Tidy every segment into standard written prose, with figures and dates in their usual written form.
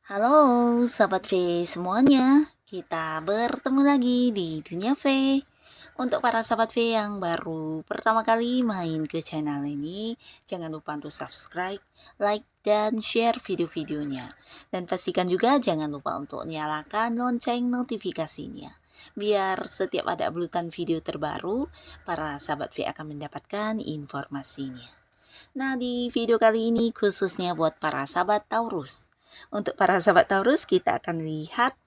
Halo Sobat V semuanya, kita bertemu lagi di Dunia V. Untuk para Sobat V yang baru pertama kali main ke channel ini, jangan lupa untuk subscribe, like, dan share video-videonya. Dan pastikan juga jangan lupa untuk nyalakan lonceng notifikasinya. Biar setiap ada uploadan video terbaru, para Sobat V akan mendapatkan informasinya. Nah, di video kali ini khususnya buat para sahabat Taurus. Untuk para sahabat Taurus, kita akan lihat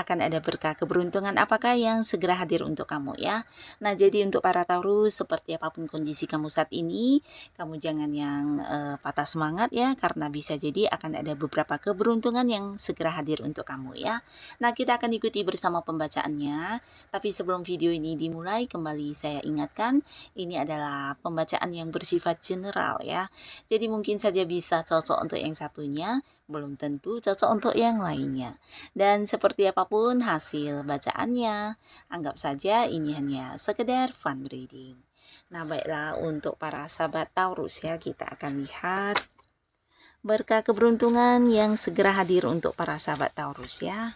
akan ada berkah keberuntungan apakah yang segera hadir untuk kamu ya. Nah, jadi untuk para Taurus, seperti apapun kondisi kamu saat ini, kamu jangan yang patah semangat ya, karena bisa jadi akan ada beberapa keberuntungan yang segera hadir untuk kamu ya. Nah, kita akan ikuti bersama pembacaannya. Tapi sebelum video ini dimulai, kembali saya ingatkan, ini adalah pembacaan yang bersifat general ya. Jadi mungkin saja bisa cocok untuk yang satunya, belum tentu cocok untuk yang lainnya. Dan seperti apapun hasil bacaannya, anggap saja ini hanya sekedar fun reading. Nah, baiklah untuk para sahabat Taurus ya, kita akan lihat berkah keberuntungan yang segera hadir untuk para sahabat Taurus ya.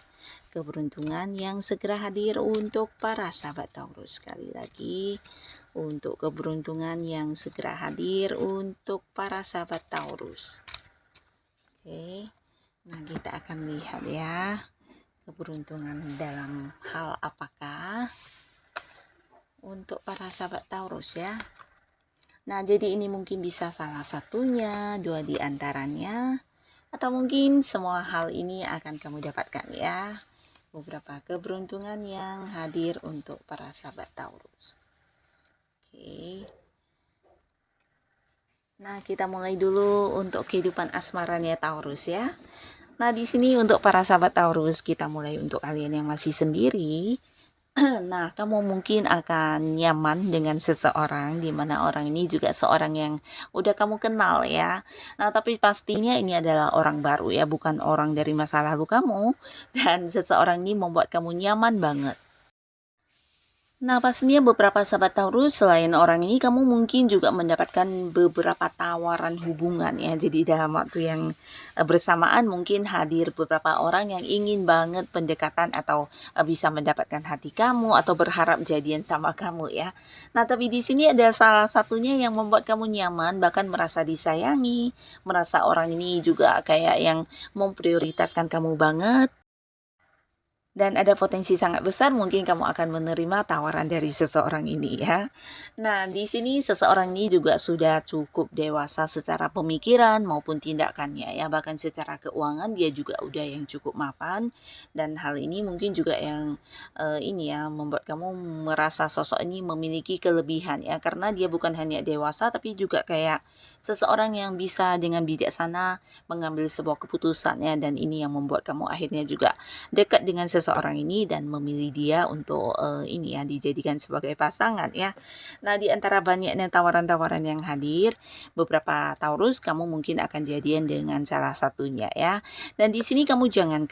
Keberuntungan yang segera hadir untuk para sahabat Taurus. Sekali lagi, untuk keberuntungan yang segera hadir untuk para sahabat Taurus. Oke, nah kita akan lihat ya, keberuntungan dalam hal apakah untuk para sahabat Taurus ya. Nah, jadi ini mungkin bisa salah satunya, dua di antaranya, atau mungkin semua hal ini akan kamu dapatkan ya. Beberapa keberuntungan yang hadir untuk para sahabat Taurus. Oke. Nah, kita mulai dulu untuk kehidupan asmaranya Taurus ya. Nah, di sini untuk para sahabat Taurus, kita mulai untuk kalian yang masih sendiri. Nah, kamu mungkin akan nyaman dengan seseorang, di mana orang ini juga seorang yang udah kamu kenal ya. Nah, tapi pastinya ini adalah orang baru ya, bukan orang dari masa lalu kamu. Dan seseorang ini membuat kamu nyaman banget. Nah, pastinya beberapa sahabat Taurus, selain orang ini, kamu mungkin juga mendapatkan beberapa tawaran hubungan ya. Jadi dalam waktu yang bersamaan mungkin hadir beberapa orang yang ingin banget pendekatan atau bisa mendapatkan hati kamu atau berharap jadian sama kamu ya. Nah, tapi di sini ada salah satunya yang membuat kamu nyaman, bahkan merasa disayangi, merasa orang ini juga kayak yang memprioritaskan kamu banget. Dan ada potensi sangat besar mungkin kamu akan menerima tawaran dari seseorang ini ya. Nah, di sini seseorang ini juga sudah cukup dewasa secara pemikiran maupun tindakannya ya. Bahkan secara keuangan dia juga udah yang cukup mapan. Dan hal ini mungkin juga yang ini ya, membuat kamu merasa sosok ini memiliki kelebihan ya. Karena dia bukan hanya dewasa tapi juga kayak seseorang yang bisa dengan bijaksana mengambil sebuah keputusan ya. Dan ini yang membuat kamu akhirnya juga dekat dengan seseorang ini dan memilih dia untuk ini ya, dijadikan sebagai pasangan ya. Nah, di antara banyaknya tawaran-tawaran yang hadir, beberapa Taurus kamu mungkin akan jadian dengan salah satunya ya. Dan di sini kamu jangan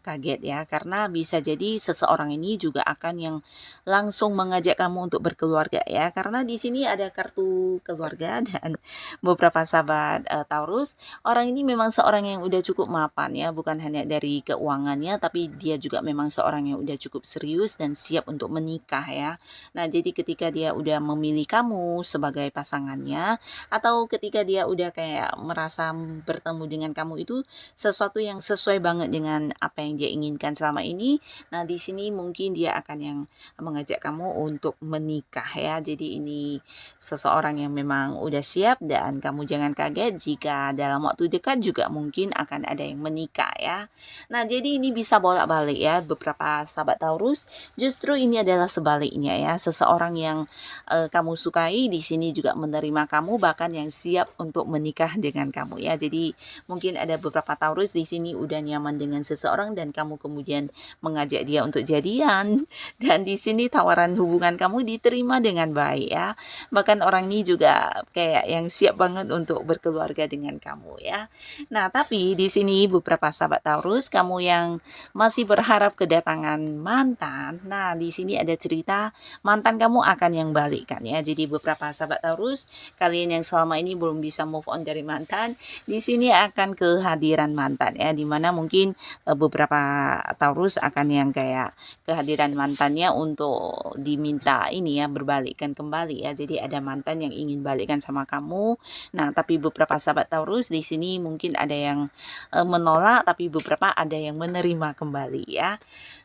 kaget ya, karena bisa jadi seseorang ini juga akan yang langsung mengajak kamu untuk berkeluarga ya. Karena di sini ada kartu keluarga dan beberapa sahabat Taurus, orang ini memang seorang yang udah cukup mapan ya, bukan hanya dari keuangannya tapi dia juga memang seorang yang udah cukup serius dan siap untuk menikah ya. Nah, jadi ketika dia udah memilih kamu sebagai pasangannya atau ketika dia udah kayak merasa bertemu dengan kamu itu sesuatu yang sesuai banget dengan apa yang dia inginkan selama ini. Nah, di sini mungkin dia akan yang mengajak kamu untuk menikah ya. Jadi ini seseorang yang memang udah siap dan kamu jangan kaget jika dalam waktu dekat juga mungkin akan ada yang menikah ya. Nah, jadi ini bisa bolak-balik ya. Beberapa sahabat Taurus, justru ini adalah sebaliknya ya. Seseorang yang kamu sukai di sini juga menerima kamu, bahkan yang siap untuk menikah dengan kamu ya. Jadi mungkin ada beberapa Taurus di sini udah nyaman dengan seseorang dan kamu kemudian mengajak dia untuk jadian. Dan di sini tawaran hubungan kamu diterima dengan baik ya. Bahkan orang ini juga kayak yang siap banget untuk berkeluarga dengan kamu ya. Nah, tapi di sini beberapa sahabat Taurus, kamu yang masih berharap berharap kedatangan mantan. Nah, di sini ada cerita mantan kamu akan yang balikan ya. Jadi beberapa sahabat Taurus, kalian yang selama ini belum bisa move on dari mantan, di sini akan kehadiran mantan ya, dimana mungkin beberapa Taurus akan yang kayak kehadiran mantannya untuk diminta ini ya, berbalikkan kembali ya. Jadi ada mantan yang ingin balikan sama kamu. Nah, tapi beberapa sahabat Taurus di sini mungkin ada yang menolak, tapi beberapa ada yang menerima kembali ya.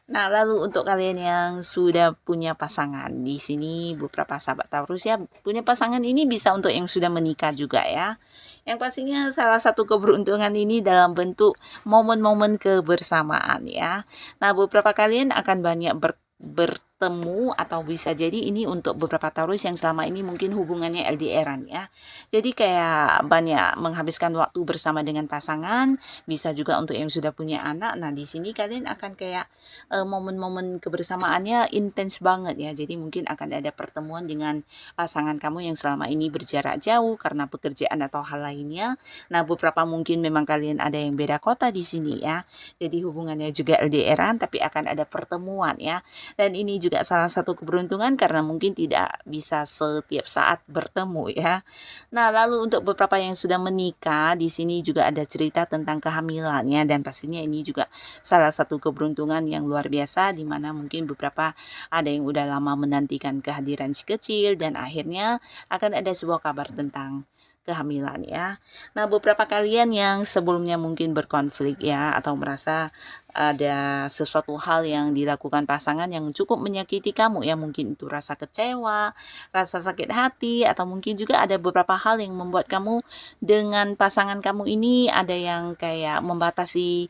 Nah, lalu untuk kalian yang sudah punya pasangan, di sini beberapa sahabat Taurus ya, punya pasangan ini bisa untuk yang sudah menikah juga ya. Yang pastinya salah satu keberuntungan ini dalam bentuk momen-momen kebersamaan ya. Nah, beberapa kalian akan banyak bertemu atau bisa jadi ini untuk beberapa Taurus yang selama ini mungkin hubungannya LDR-an ya. Jadi kayak banyak menghabiskan waktu bersama dengan pasangan, bisa juga untuk yang sudah punya anak. Nah, di sini kalian akan kayak momen-momen kebersamaannya intens banget ya. Jadi mungkin akan ada pertemuan dengan pasangan kamu yang selama ini berjarak jauh karena pekerjaan atau hal lainnya. Nah, beberapa mungkin memang kalian ada yang beda kota di sini ya. Jadi hubungannya juga LDR-an tapi akan ada pertemuan ya. Dan ini juga salah satu keberuntungan karena mungkin tidak bisa setiap saat bertemu ya. Nah, lalu untuk beberapa yang sudah menikah, di sini juga ada cerita tentang kehamilannya dan pastinya ini juga salah satu keberuntungan yang luar biasa di mana mungkin beberapa ada yang udah lama menantikan kehadiran si kecil dan akhirnya akan ada sebuah kabar tentang kehamilan ya. Nah, beberapa kalian yang sebelumnya mungkin berkonflik ya atau merasa ada sesuatu hal yang dilakukan pasangan yang cukup menyakiti kamu ya, mungkin itu rasa kecewa, rasa sakit hati atau mungkin juga ada beberapa hal yang membuat kamu dengan pasangan kamu ini ada yang kayak membatasi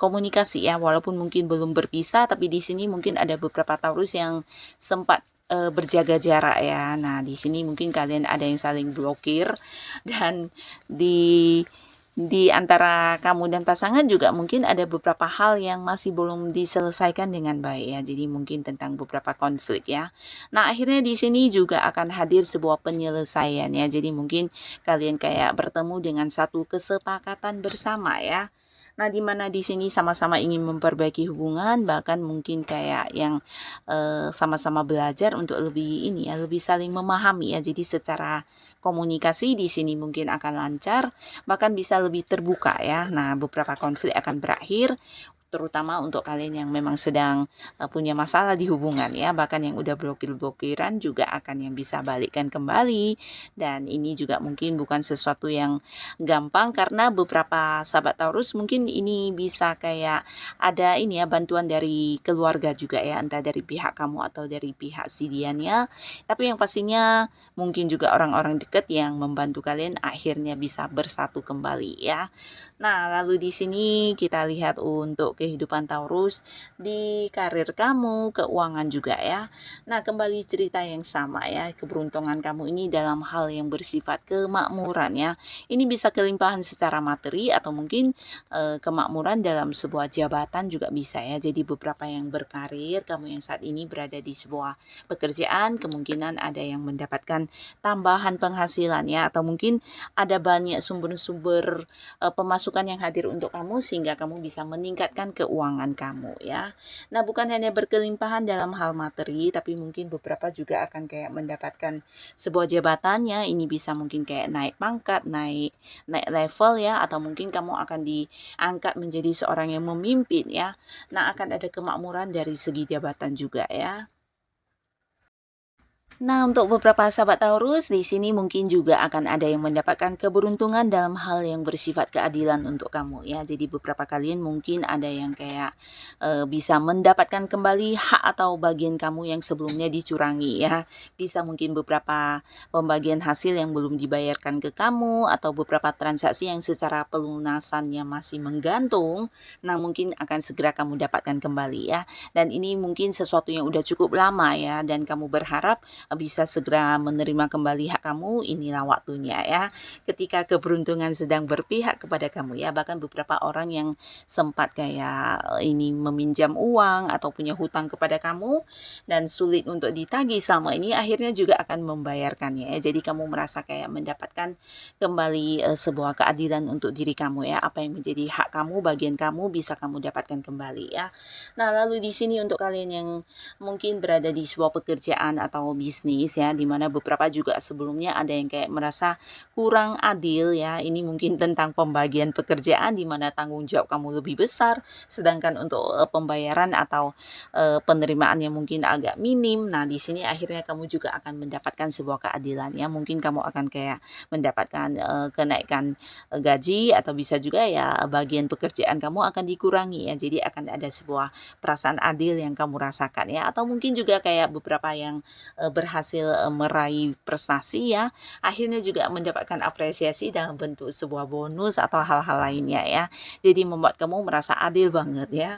komunikasi ya, walaupun mungkin belum berpisah tapi di sini mungkin ada beberapa Taurus yang sempat berjaga jarak ya. Nah, di sini mungkin kalian ada yang saling blokir dan di antara kamu dan pasangan juga mungkin ada beberapa hal yang masih belum diselesaikan dengan baik ya. Jadi mungkin tentang beberapa konflik ya. Nah, akhirnya di sini juga akan hadir sebuah penyelesaian ya. Jadi mungkin kalian kayak bertemu dengan satu kesepakatan bersama ya. Nah, di mana di sini sama-sama ingin memperbaiki hubungan, bahkan mungkin kayak yang sama-sama belajar untuk lebih ini ya, lebih saling memahami ya. Jadi secara komunikasi di sini mungkin akan lancar, bahkan bisa lebih terbuka ya. Nah, beberapa konflik akan berakhir terutama untuk kalian yang memang sedang punya masalah di hubungan ya, bahkan yang udah blokir-blokiran juga akan yang bisa balikkan kembali. Dan ini juga mungkin bukan sesuatu yang gampang karena beberapa sahabat Taurus mungkin ini bisa kayak ada ini ya, bantuan dari keluarga juga ya, entah dari pihak kamu atau dari pihak si dianya. Tapi yang pastinya mungkin juga orang-orang dekat yang membantu kalian akhirnya bisa bersatu kembali ya. Nah, lalu di sini kita lihat untuk kehidupan Taurus di karir kamu, keuangan juga ya. Nah, kembali cerita yang sama ya, keberuntungan kamu ini dalam hal yang bersifat kemakmuran ya. Ini bisa kelimpahan secara materi atau mungkin kemakmuran dalam sebuah jabatan juga bisa ya. Jadi beberapa yang berkarir, kamu yang saat ini berada di sebuah pekerjaan, kemungkinan ada yang mendapatkan tambahan penghasilan ya, atau mungkin ada banyak sumber-sumber pemasukan yang hadir untuk kamu sehingga kamu bisa meningkatkan keuangan kamu ya. Nah, bukan hanya berkelimpahan dalam hal materi, tapi mungkin beberapa juga akan kayak mendapatkan sebuah jabatannya. Ini bisa mungkin kayak naik pangkat, naik level ya, atau mungkin kamu akan diangkat menjadi seorang yang memimpin ya. Nah, akan ada kemakmuran dari segi jabatan juga ya. Nah, untuk beberapa sahabat Taurus, di sini mungkin juga akan ada yang mendapatkan keberuntungan dalam hal yang bersifat keadilan untuk kamu ya. Jadi beberapa kalian mungkin ada yang kayak bisa mendapatkan kembali hak atau bagian kamu yang sebelumnya dicurangi ya. Bisa mungkin beberapa pembagian hasil yang belum dibayarkan ke kamu atau beberapa transaksi yang secara pelunasannya masih menggantung. Nah, mungkin akan segera kamu dapatkan kembali ya. Dan ini mungkin sesuatu yang udah cukup lama ya dan kamu berharap bisa segera menerima kembali hak kamu, inilah waktunya ya. Ketika keberuntungan sedang berpihak kepada kamu ya, bahkan beberapa orang yang sempat kayak ini meminjam uang atau punya hutang kepada kamu dan sulit untuk ditagih selama ini, akhirnya juga akan membayarkannya ya. Jadi kamu merasa kayak mendapatkan kembali sebuah keadilan untuk diri kamu ya. Apa yang menjadi hak kamu, bagian kamu bisa kamu dapatkan kembali ya. Nah, lalu di sini untuk kalian yang mungkin berada di sebuah pekerjaan atau bisnis ya, dimana beberapa juga sebelumnya ada yang kayak merasa kurang adil ya. Ini mungkin tentang pembagian pekerjaan di mana tanggung jawab kamu lebih besar, sedangkan untuk pembayaran atau penerimaan yang mungkin agak minim. Nah, di sini akhirnya kamu juga akan mendapatkan sebuah keadilan ya. Mungkin kamu akan kayak mendapatkan kenaikan gaji, atau bisa juga ya bagian pekerjaan kamu akan dikurangi ya. Jadi akan ada sebuah perasaan adil yang kamu rasakan ya. Atau mungkin juga kayak beberapa yang berhasil meraih prestasi ya, akhirnya juga mendapatkan apresiasi dalam bentuk sebuah bonus atau hal-hal lainnya ya. Jadi membuat kamu merasa adil banget ya.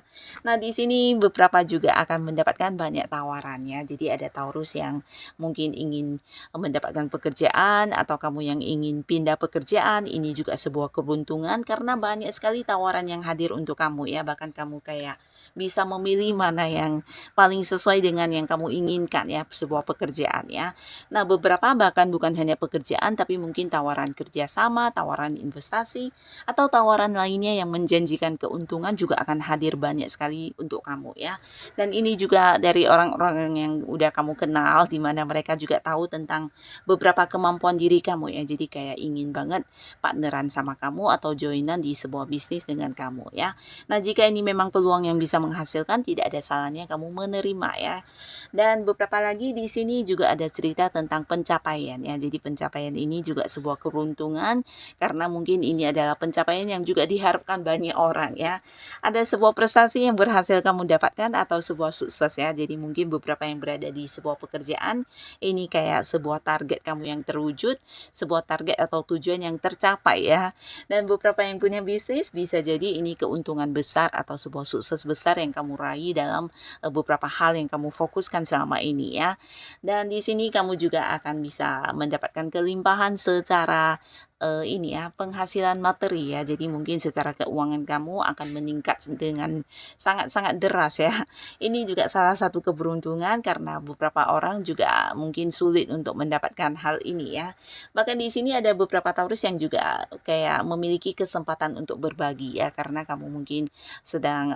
Nah, di sini beberapa juga akan mendapatkan banyak tawarannya. Jadi ada Taurus yang mungkin ingin mendapatkan pekerjaan, atau kamu yang ingin pindah pekerjaan. Ini juga sebuah keberuntungan karena banyak sekali tawaran yang hadir untuk kamu ya. Bahkan kamu kayak bisa memilih mana yang paling sesuai dengan yang kamu inginkan ya, sebuah pekerjaan ya. Nah, beberapa bahkan bukan hanya pekerjaan, tapi mungkin tawaran kerjasama, tawaran investasi, atau tawaran lainnya yang menjanjikan keuntungan juga akan hadir banyak sekali untuk kamu ya. Dan ini juga dari orang-orang yang udah kamu kenal, di mana mereka juga tahu tentang beberapa kemampuan diri kamu ya. Jadi kayak ingin banget partneran sama kamu atau joinan di sebuah bisnis dengan kamu ya. Nah, jika ini memang peluang yang bisa menghasilkan, tidak ada salahnya kamu menerima ya. Dan beberapa lagi di sini juga ada cerita tentang pencapaian ya. Jadi pencapaian ini juga sebuah keberuntungan karena mungkin ini adalah pencapaian yang juga diharapkan banyak orang ya. Ada sebuah prestasi yang berhasil kamu dapatkan atau sebuah sukses ya. Jadi mungkin beberapa yang berada di sebuah pekerjaan ini kayak sebuah target kamu yang terwujud, sebuah target atau tujuan yang tercapai ya. Dan beberapa yang punya bisnis bisa jadi ini keuntungan besar atau sebuah sukses besar yang kamu raih dalam beberapa hal yang kamu fokuskan selama ini ya. Dan di sini kamu juga akan bisa mendapatkan kelimpahan secara ini ya, penghasilan materi ya. Jadi mungkin secara keuangan kamu akan meningkat dengan sangat-sangat deras ya. Ini juga salah satu keberuntungan karena beberapa orang juga mungkin sulit untuk mendapatkan hal ini ya. Bahkan di sini ada beberapa Taurus yang juga kayak memiliki kesempatan untuk berbagi ya, karena kamu mungkin sedang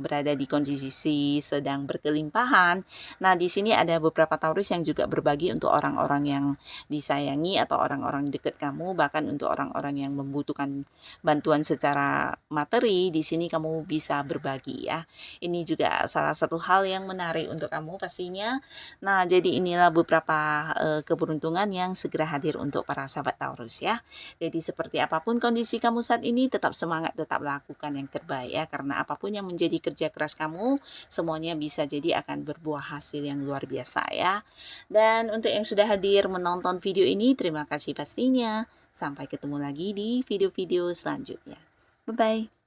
berada di kondisi sedang berkelimpahan. Nah, di sini ada beberapa Taurus yang juga berbagi untuk orang-orang yang disayangi atau orang-orang dekat kamu, bahkan untuk orang-orang yang membutuhkan bantuan secara materi. Di sini kamu bisa berbagi ya. Ini juga salah satu hal yang menarik untuk kamu pastinya. Nah, jadi inilah beberapa keberuntungan yang segera hadir untuk para sahabat Taurus ya. Jadi seperti apapun kondisi kamu saat ini, tetap semangat, tetap lakukan yang terbaik ya. Karena apapun yang menjadi kerja keras kamu, semuanya bisa jadi akan berbuah hasil yang luar biasa ya. Dan untuk yang sudah hadir menonton video ini, terima kasih pastinya. Sampai ketemu lagi di video-video selanjutnya. Bye-bye.